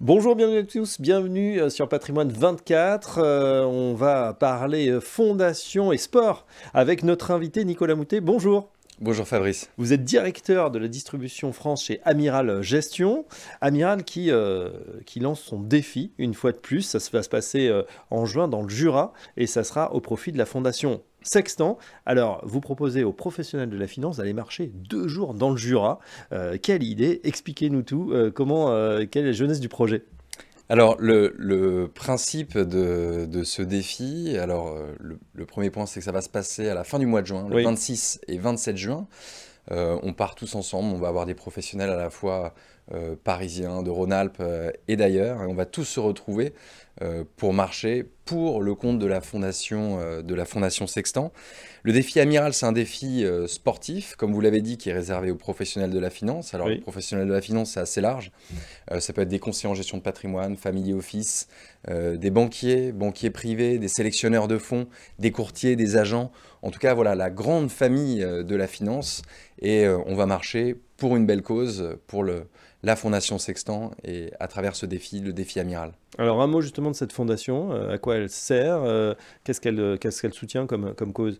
Bonjour, bienvenue à tous, bienvenue sur Patrimoine 24. On va parler fondation et sport avec notre invité Nicolas Moutet. Bonjour. Bonjour Fabrice. Vous êtes directeur de la distribution France chez Amiral Gestion. Amiral qui lance son défi une fois de plus. Ça va se passer en juin dans le Jura et ça sera au profit de la fondation Sextant. Alors, vous proposez aux professionnels de la finance d'aller marcher 2 jours dans le Jura. Quelle idée! Expliquez-nous tout. Quelle est la jeunesse du projet? Alors le principe de ce défi, le premier point c'est que ça va se passer à la fin du mois de juin, le Oui. 26 et 27 juin. On part tous ensemble, on va avoir des professionnels à la fois parisiens, de Rhône-Alpes et d'ailleurs, et on va tous se retrouver pour marcher pour le compte de la fondation Sextant. Le défi Amiral, c'est un défi sportif, comme vous l'avez dit, qui est réservé aux professionnels de la finance. Alors, les Oui. professionnels de la finance, c'est assez large. Ça peut être des conseillers en gestion de patrimoine, family office, des banquiers, banquiers privés, des sélectionneurs de fonds, des courtiers, des agents. En tout cas, voilà, la grande famille de la finance. Et on va marcher pour une belle cause, pour la Fondation Sextant et à travers ce défi, le défi Amiral. Alors, un mot justement de cette fondation. À quoi elle sert? Qu'est-ce qu'elle soutient comme cause?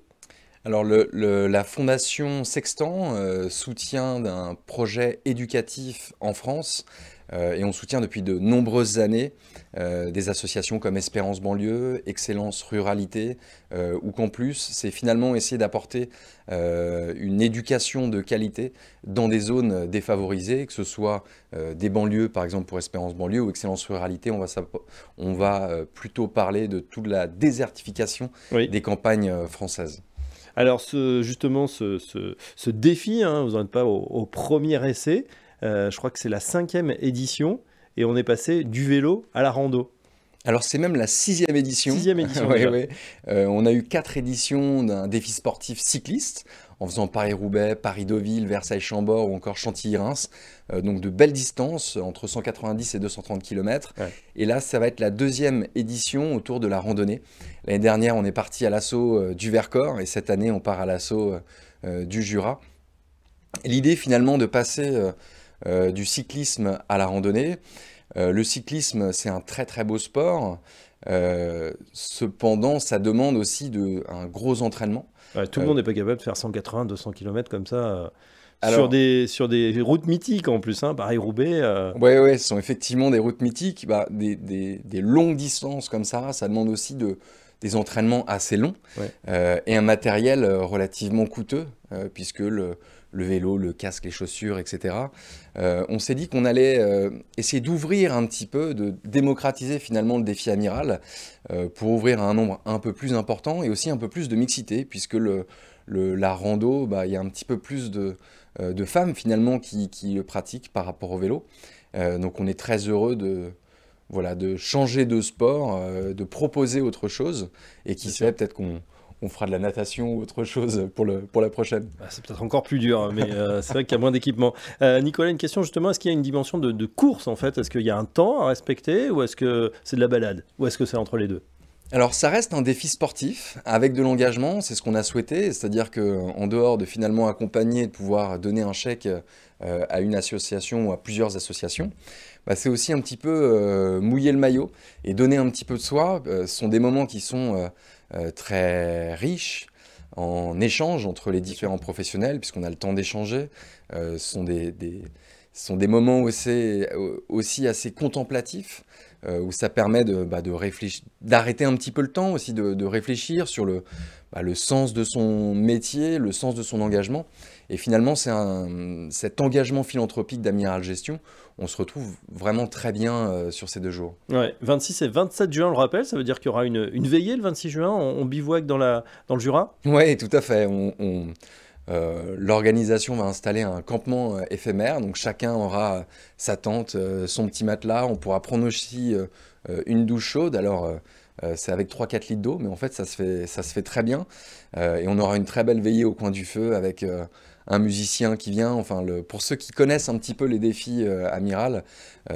Alors la Fondation Sextant soutient un projet éducatif en France et on soutient depuis de nombreuses années des associations comme Espérance Banlieue, Excellence Ruralité ou Campus. C'est finalement essayer d'apporter une éducation de qualité dans des zones défavorisées, que ce soit des banlieues par exemple pour Espérance Banlieue ou Excellence Ruralité. On va plutôt parler de toute la désertification Oui. des campagnes françaises. Alors, ce défi, hein, vous n'en êtes pas au premier essai. Je crois que c'est la 5e édition et on est passé du vélo à la rando. Alors c'est même la 6e édition. 6e édition Ouais, déjà. ouais. On a eu 4 éditions d'un défi sportif cycliste en faisant Paris-Roubaix, Paris-Deauville, Versailles-Chambord ou encore Chantilly-Reims. Donc de belles distances, entre 190 et 230 km. Ouais. Et là, ça va être la 2e édition autour de la randonnée. L'année dernière, on est parti à l'assaut du Vercors et cette année, on part à l'assaut du Jura. L'idée finalement de passer du cyclisme à la randonnée. Le cyclisme, c'est un très très beau sport. Cependant, ça demande aussi un gros entraînement. Ouais, tout le Euh, monde n'est pas capable de faire 180, 200 km comme ça sur alors, des routes mythiques en plus, hein, Paris-Roubaix. ouais, ouais, ce sont effectivement des routes mythiques. Bah, des longues distances comme ça demande aussi des entraînements assez longs Ouais. et un matériel relativement coûteux, puisque le vélo, le casque, les chaussures, etc. On s'est dit qu'on allait essayer d'ouvrir un petit peu, de démocratiser finalement le défi Amiral pour ouvrir à un nombre un peu plus important et aussi un peu plus de mixité, puisque la rando, bah, il y a un petit peu plus de femmes finalement qui le pratiquent par rapport au vélo. Donc on est très heureux voilà, de changer de sport, de proposer autre chose, et qui Bien sait, sûr. peut-être qu'on fera de la natation ou autre chose pour la prochaine. Bah, c'est peut-être encore plus dur, hein, mais c'est vrai qu'il y a moins d'équipement. Nicolas, une question justement, est-ce qu'il y a une dimension de course en fait? Est-ce qu'il y a un temps à respecter ou est-ce que c'est de la balade? Ou est-ce que c'est entre les deux? Alors ça reste un défi sportif avec de l'engagement, c'est ce qu'on a souhaité, c'est-à-dire qu'en dehors de finalement accompagner, de pouvoir donner un chèque à une association ou à plusieurs associations, bah, c'est aussi un petit peu mouiller le maillot et donner un petit peu de soi. Ce sont des moments qui sont très riches en échange entre les Bien sûr. différents professionnels, puisqu'on a le temps d'échanger. Ce sont des moments aussi assez contemplatifs, où ça permet de réfléchir, d'arrêter un petit peu le temps aussi, de réfléchir sur le sens de son métier, le sens de son engagement. Et finalement, cet engagement philanthropique d'Amiral Gestion, on se retrouve vraiment très bien sur ces 2 jours. Ouais, 26 et 27 juin, on le rappelle, ça veut dire qu'il y aura une veillée le 26 juin, on bivouac dans le Jura? Oui, tout à fait. L'organisation va installer un campement éphémère, donc chacun aura sa tente, son petit matelas. On pourra prendre aussi une douche chaude. C'est avec 3-4 litres d'eau, mais en fait, ça se fait très bien. Et on aura une très belle veillée au coin du feu avec un musicien qui vient. Enfin, pour ceux qui connaissent un petit peu les défis Amiral,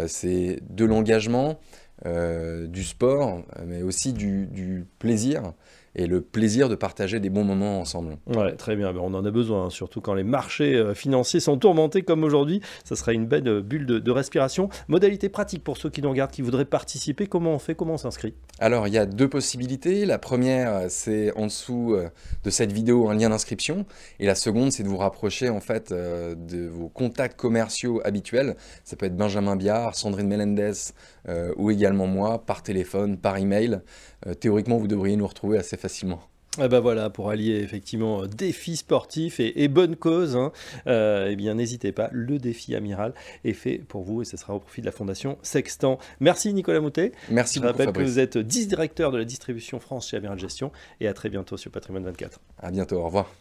c'est de l'engagement, du sport, mais aussi du plaisir. et le plaisir de partager des bons moments ensemble. Ouais, très bien. Ben, on en a besoin, hein, surtout quand les marchés financiers sont tourmentés comme aujourd'hui. Ça sera une belle bulle de respiration. Modalité pratique pour ceux qui nous regardent, qui voudraient participer. Comment on fait? Comment on s'inscrit? Alors, il y a deux possibilités. La première, c'est en dessous de cette vidéo un lien d'inscription. Et la seconde, c'est de vous rapprocher en fait de vos contacts commerciaux habituels. Ça peut être Benjamin Biard, Sandrine Melendez ou également moi, par téléphone, par email. Théoriquement, vous devriez nous retrouver assez facilement. Eh ben voilà, pour allier effectivement défi sportif et bonne cause, hein, eh bien n'hésitez pas, le défi amiral est fait pour vous et ce sera au profit de la Fondation Sextant. Merci Nicolas Moutet. Merci beaucoup, Je rappelle que Fabrice. vous êtes directeur de la distribution France chez Amiral Gestion et à très bientôt sur Patrimoine 24. À bientôt, au revoir.